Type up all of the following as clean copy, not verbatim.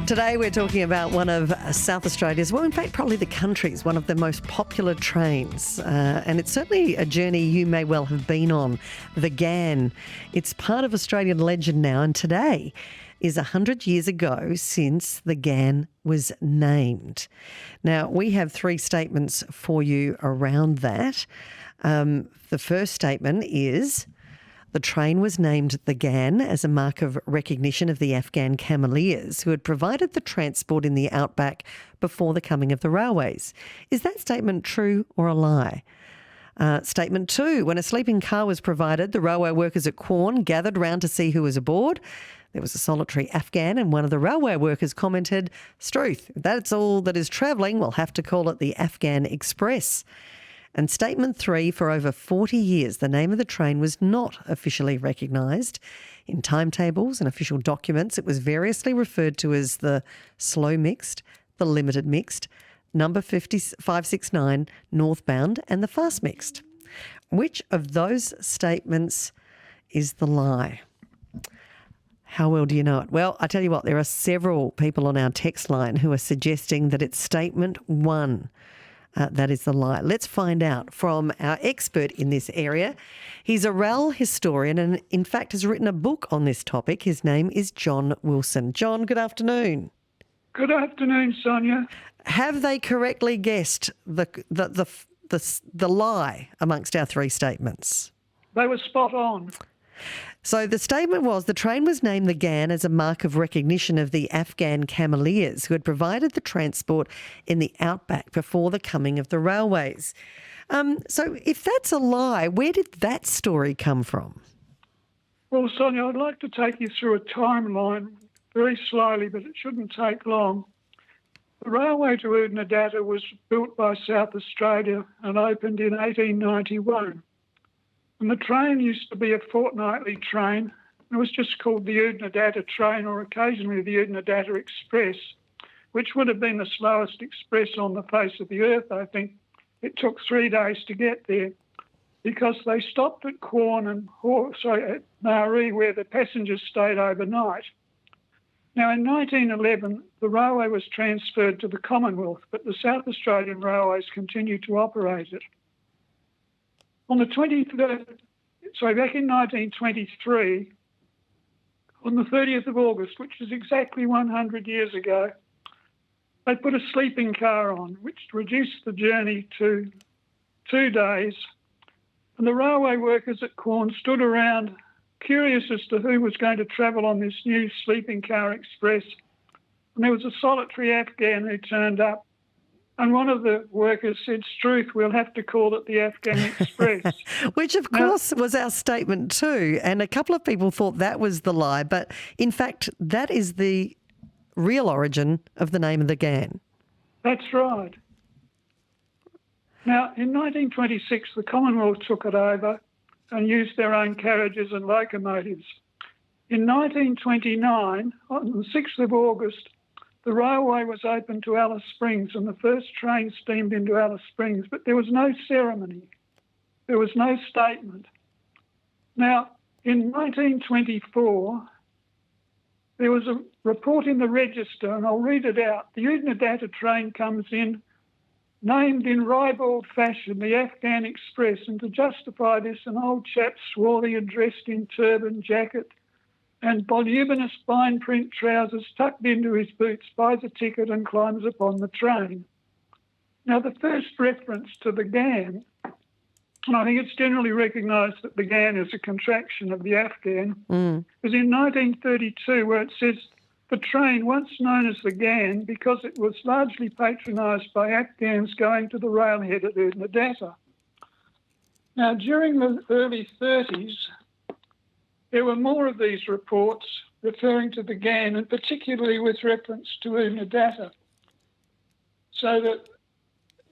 Today we're talking about one of South Australia's, well, in fact, probably the country's, one of the most popular trains. And it's certainly a journey you may well have been on, the Ghan. It's part of Australian legend now, and today is 100 years ago since the Ghan was named. Now, we have three statements for you around that. The first statement is: the train was named the Ghan as a mark of recognition of the Afghan cameleers who had provided the transport in the outback before the coming of the railways. Is that statement true or a lie? Statement two: when a sleeping car was provided, the railway workers at Ghan gathered round to see who was aboard. There was a solitary Afghan, and one of the railway workers commented, "Struth, if that's all that is travelling, we'll have to call it the Afghan Express." And statement three: for over 40 years, the name of the train was not officially recognised. In timetables and official documents, it was variously referred to as the slow mixed, the limited mixed, number 569 northbound, and the fast mixed. Which of those statements is the lie? How well do you know it? Well, I tell you what, there are several people on our text line who are suggesting that it's statement one. That is the lie. Let's find out from our expert in this area. He's a rail historian and, in fact, has written a book on this topic. His name is John Wilson. John, good afternoon. Good afternoon, Sonya. Have they correctly guessed the lie amongst our three statements? They were spot on. So the statement was: the train was named the Ghan as a mark of recognition of the Afghan cameleers who had provided the transport in the outback before the coming of the railways. So if that's a lie, where did that story come from? Well, Sonya, I'd like to take you through a timeline very slowly, but it shouldn't take long. The railway to Udnadatta was built by South Australia and opened in 1891. And the train used to be a fortnightly train. It was just called the Udnadatta train, or occasionally the Udnadatta Express, which would have been the slowest express on the face of the earth, I think. It took 3 days to get there because they stopped at Ghan and at Maori, where the passengers stayed overnight. Now, in 1911, the railway was transferred to the Commonwealth, but the South Australian Railways continued to operate it. Back in 1923, on the 30th of August, which is exactly 100 years ago, they put a sleeping car on, which reduced the journey to 2 days. And the railway workers at Ghan stood around, curious as to who was going to travel on this new sleeping car express. And there was a solitary Afghan who turned up. And one of the workers said, "Struth, we'll have to call it the Afghan Express." Which, of course, was our statement too. And a couple of people thought that was the lie. But, in fact, that is the real origin of the name of the Ghan. That's right. Now, in 1926, the Commonwealth took it over and used their own carriages and locomotives. In 1929, on the 6th of August, the railway was opened to Alice Springs and the first train steamed into Alice Springs, but there was no ceremony. There was no statement. Now, in 1924, there was a report in the Register, and I'll read it out. The Udnadatta train comes in, named in ribald fashion the Afghan Express, and to justify this, an old chap swarthy and dressed in turban, jacket, and voluminous fine print trousers tucked into his boots buys a ticket and climbs upon the train. Now, the first reference to the Ghan, and I think it's generally recognised that the Ghan is a contraction of the Afghan, was in 1932, where it says the train, once known as the Ghan because it was largely patronised by Afghans going to the railhead at Udnadatta. Now, during the early 30s, there were more of these reports referring to the Ghan, and particularly with reference to Udnadatta. So that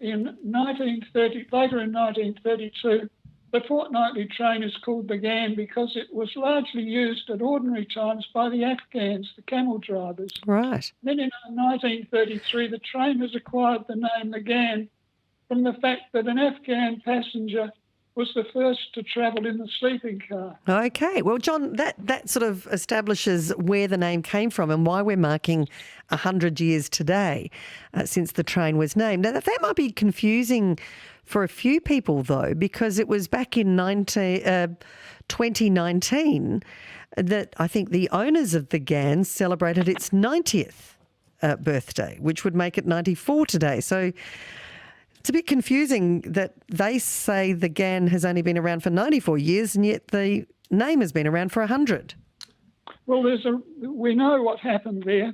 later in 1932, the fortnightly train is called the Ghan because it was largely used at ordinary times by the Afghans, the camel drivers. Right. Then in 1933, the train has acquired the name the Ghan from the fact that an Afghan passenger was the first to travel in the sleeping car. Okay. Well, John, that sort of establishes where the name came from and why we're marking 100 years today since the train was named. Now, that might be confusing for a few people, though, because it was back in 2019 that I think the owners of the Ghan celebrated its 90th birthday, which would make it 94 today. So it's a bit confusing that they say the Ghan has only been around for 94 years and yet the name has been around for 100. Well, we know what happened there.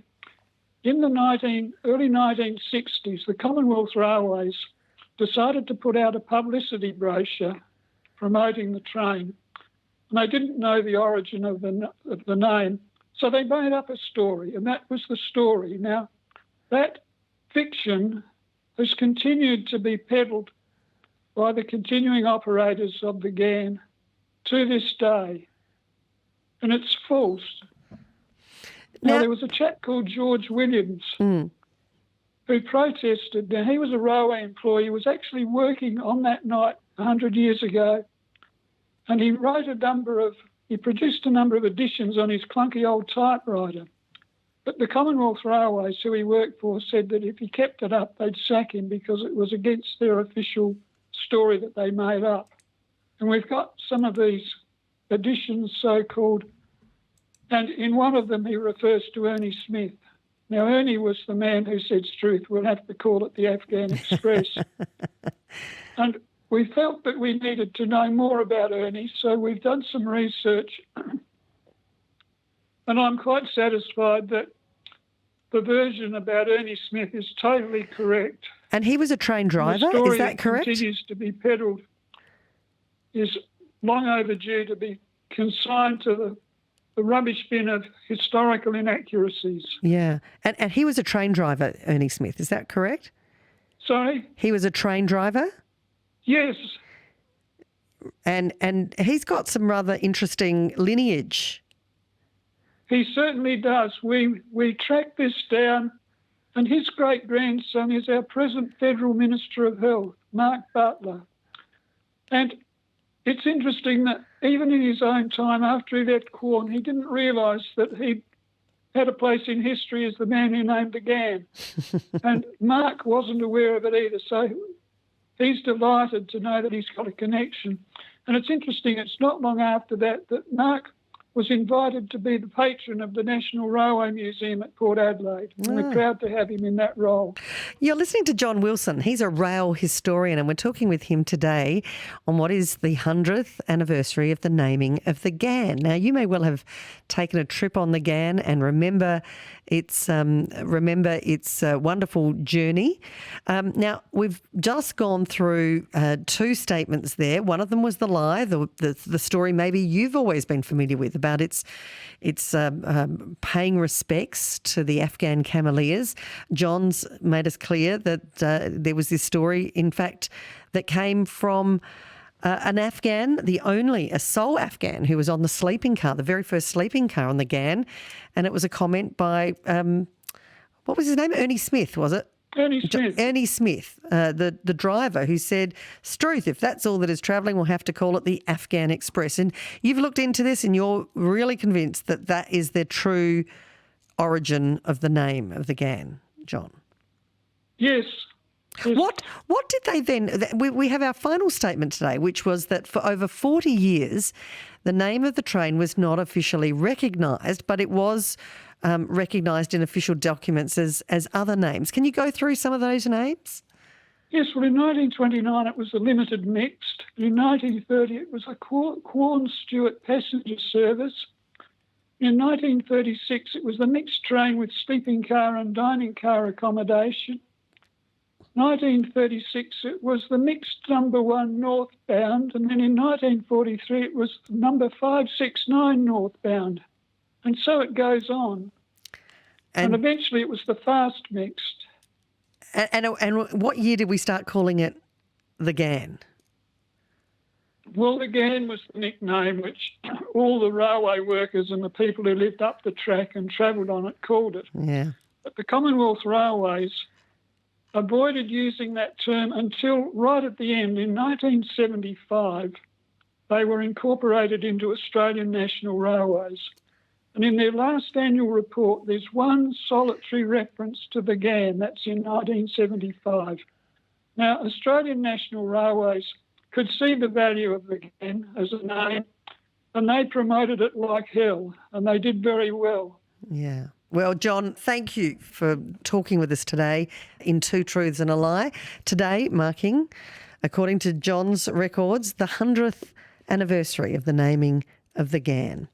In the early 1960s, the Commonwealth Railways decided to put out a publicity brochure promoting the train. And they didn't know the origin of the name, so they made up a story, and that was the story. Now, that fiction has continued to be peddled by the continuing operators of the Ghan to this day, and it's false. Now, there was a chap called George Williams who protested. Now, he was a railway employee. He was actually working on that night 100 years ago, and he produced a number of editions on his clunky old typewriter. But the Commonwealth Railways, who he worked for, said that if he kept it up, they'd sack him because it was against their official story that they made up. And we've got some of these editions, so-called, and in one of them he refers to Ernie Smith. Now, Ernie was the man who said, "Struth, we'll have to call it the Afghan Express." And we felt that we needed to know more about Ernie, so we've done some research. And I'm quite satisfied that the version about Ernie Smith is totally correct. And he was a train driver, is that correct? The story that continues to be peddled is long overdue to be consigned to the rubbish bin of historical inaccuracies. Yeah. And he was a train driver, Ernie Smith, is that correct? Sorry? He was a train driver? Yes. And he's got some rather interesting lineage. He certainly does. We tracked this down, and his great-grandson is our present Federal Minister of Health, Mark Butler. And it's interesting that even in his own time, after he left Quorn, he didn't realise that he had a place in history as the man who named the Ghan. And Mark wasn't aware of it either, so he's delighted to know that he's got a connection. And it's interesting, it's not long after that Mark was invited to be the patron of the National Railway Museum at Port Adelaide. And we're proud to have him in that role. You're listening to John Wilson. He's a rail historian, and we're talking with him today on what is the 100th anniversary of the naming of the Ghan. Now, you may well have taken a trip on the Ghan and remember its wonderful journey. Now, we've just gone through two statements there. One of them was the lie, the story maybe you've always been familiar with about its paying respects to the Afghan Cameleers. John's made us clear that there was this story, in fact, that came from an Afghan, a sole Afghan who was on the sleeping car, the very first sleeping car on the Ghan, and it was a comment by, what was his name? Ernie Smith, was it? Ernie Smith. Ernie Smith, the driver, who said, "Struth, if that's all that is travelling, we'll have to call it the Afghan Express." And you've looked into this and you're really convinced that that is the true origin of the name of the Ghan, John? Yes. What did they then... We have our final statement today, which was that for over 40 years, the name of the train was not officially recognised, but it was recognised in official documents as other names. Can you go through some of those names? Yes, well, in 1929 it was a limited mixed. In 1930 it was a Quorn-Stewart passenger service. In 1936 it was the mixed train with sleeping car and dining car accommodation. 1936 it was the mixed number 1 northbound, and then in 1943 it was number 569 northbound. And so it goes on. And eventually it was the fast mixed. And what year did we start calling it the Ghan? Well, the Ghan was the nickname which all the railway workers and the people who lived up the track and travelled on it called it. Yeah. But the Commonwealth Railways avoided using that term until right at the end. In 1975, they were incorporated into Australian National Railways. And in their last annual report, there's one solitary reference to the Ghan. That's in 1975. Now, Australian National Railways could see the value of the Ghan as a name, and they promoted it like hell, and they did very well. Yeah. Well, John, thank you for talking with us today in Two Truths and a Lie. Today marking, according to John's records, the 100th anniversary of the naming of the Ghan.